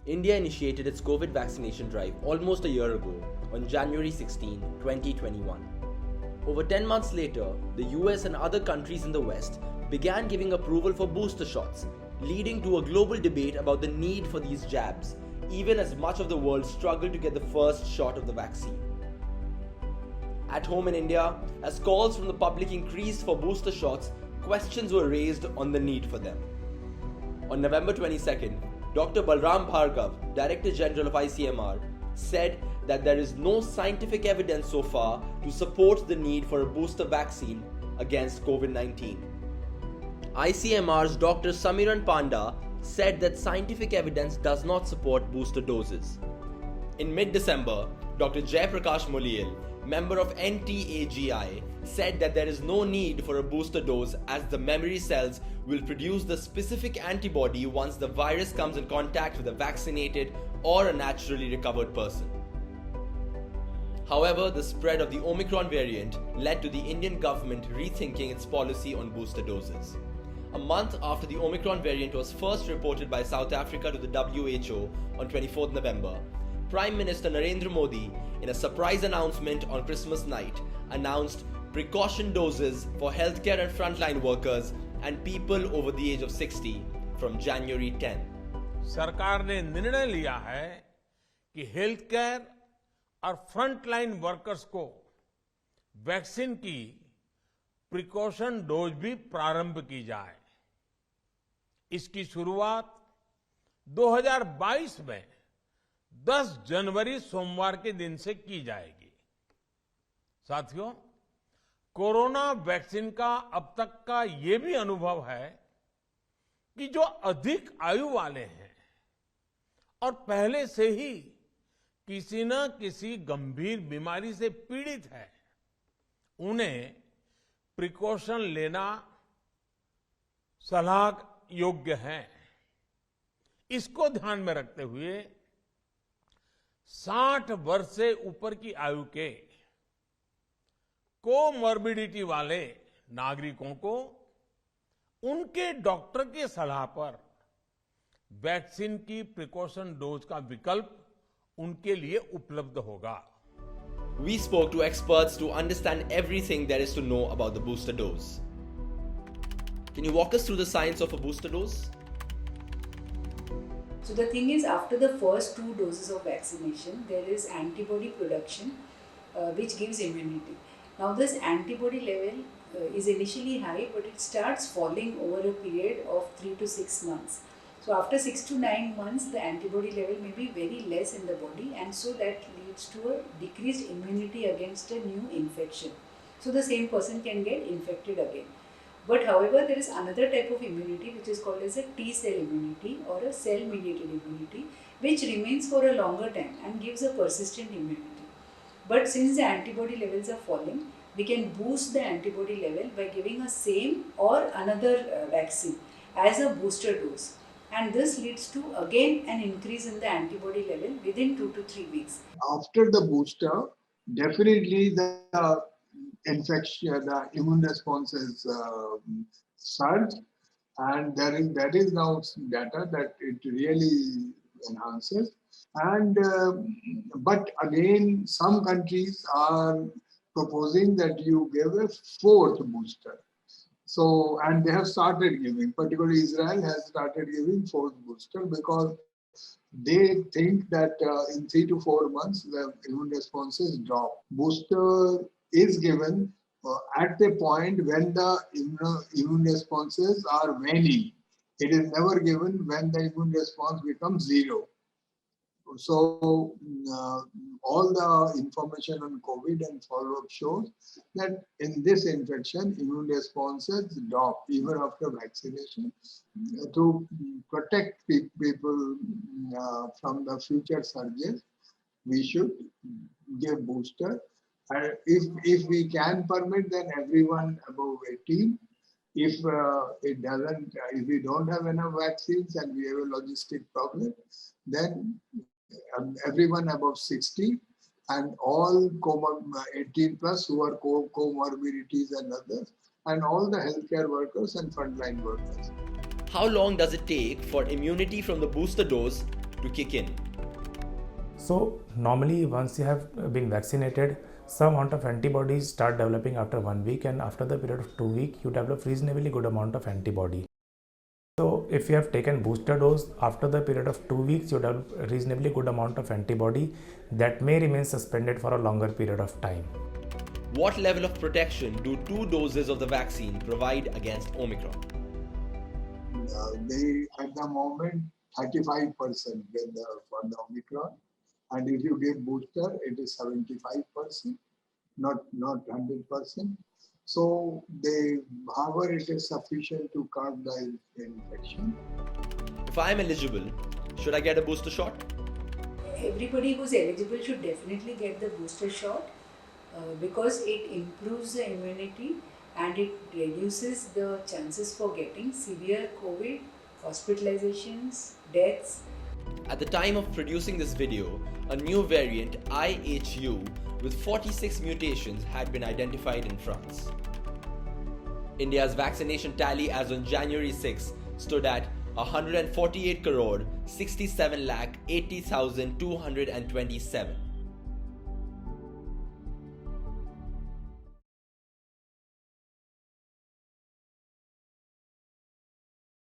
India initiated its COVID vaccination drive almost a year ago on January 16, 2021. Over 10 months later, the US and other countries in the West began giving approval for booster shots, leading to a global debate about the need for these jabs, even as much of the world struggled to get the first shot of the vaccine. At home in India, as calls from the public increased for booster shots, questions were raised on the need for them. On November 22nd, Dr. Balram Bhargav, Director General of ICMR, said that there is no scientific evidence so far to support the need for a booster vaccine against COVID-19. ICMR's Dr. Samiran Panda said that scientific evidence does not support booster doses. In mid-December, Dr. Jayaprakash Moliyal, member of NTAGI, said that there is no need for a booster dose as the memory cells will produce the specific antibody once the virus comes in contact with a vaccinated or a naturally recovered person. However, the spread of the Omicron variant led to the Indian government rethinking its policy on booster doses. A month after the Omicron variant was first reported by South Africa to the WHO on 24th November, Prime Minister Narendra Modi, in a surprise announcement on Christmas night, announced precaution doses for healthcare and frontline workers and people over the age of 60 from January 10. सरकार ने निर्णय लिया है कि health care और frontline workers को vaccine की precaution dose भी प्रारंभ की जाए। इसकी शुरुआत 2022 में 10 जनवरी सोमवार के दिन से की जाएगी। साथियों, कोरोना वैक्सीन का अब तक का ये भी अनुभव है कि जो अधिक आयु वाले हैं और पहले से ही किसी न किसी गंभीर बीमारी से पीड़ित है, उन्हें प्रिकॉशन लेना सलाह योग्य है। इसको ध्यान में रखते हुए 60 वर्ष से ऊपर की आयु के कोमॉर्बिडिटी वाले नागरिकों को उनके डॉक्टर की सलाह पर वैक्सीन की प्रिकॉशन डोज का विकल्प उनके लिए उपलब्ध होगा। We spoke to experts to understand everything there is to know about the booster dose. Can you walk us through the science of a booster dose? So the thing is, after the first 2 doses of vaccination, there is antibody production which gives immunity. Now this antibody level is initially high, but it starts falling over a period of 3 to 6 months. So after 6 to 9 months, the antibody level may be very less in the body, and so that leads to a decreased immunity against a new infection. So the same person can get infected again. But however, there is another type of immunity which is called as a T-cell immunity or a cell-mediated immunity, which remains for a longer time and gives a persistent immunity. But since the antibody levels are falling, we can boost the antibody level by giving a same or another vaccine as a booster dose. And this leads to again an increase in the antibody level within 2 to 3 weeks. After the booster, definitely the infection, the immune responses surge, and there is now data that it really enhances. And but again, some countries are proposing that you give a 4th booster. So, and they have started giving, particularly Israel has started giving 4th booster because they think that in 3 to 4 months the immune responses drop. Booster is given at the point when the immune responses are waning. It is never given when the immune response becomes 0. So all the information on COVID and follow-up shows that in this infection, immune responses drop even after vaccination. To protect people from the future surges, we should give booster. And if we can permit, then everyone above 18. If if we don't have enough vaccines and we have a logistic problem, then everyone above 60 and all 18 plus who are comorbidities and others, and all the healthcare workers and frontline workers. How long does it take for immunity from the booster dose to kick in. So normally once you have been vaccinated, some amount of antibodies start developing after 1 week, and after the period of 2 weeks you develop reasonably good amount of antibody. So if you have taken booster dose, after the period of 2 weeks you develop a reasonably good amount of antibody that may remain suspended for a longer period of time. What level of protection do 2 doses of the vaccine provide against Omicron? They at the moment 35% for the Omicron, and if you give booster, it is 75%, not 100%. So however, it is sufficient to curb the infection. If I am eligible, should I get a booster shot? Everybody who's eligible should definitely get the booster shot because it improves the immunity and it reduces the chances for getting severe COVID, hospitalizations, deaths. At the time of producing this video, a new variant IHU with 46 mutations had been identified in France. India's vaccination tally as on January 6 stood at 148 crore 67 lakh 80,227.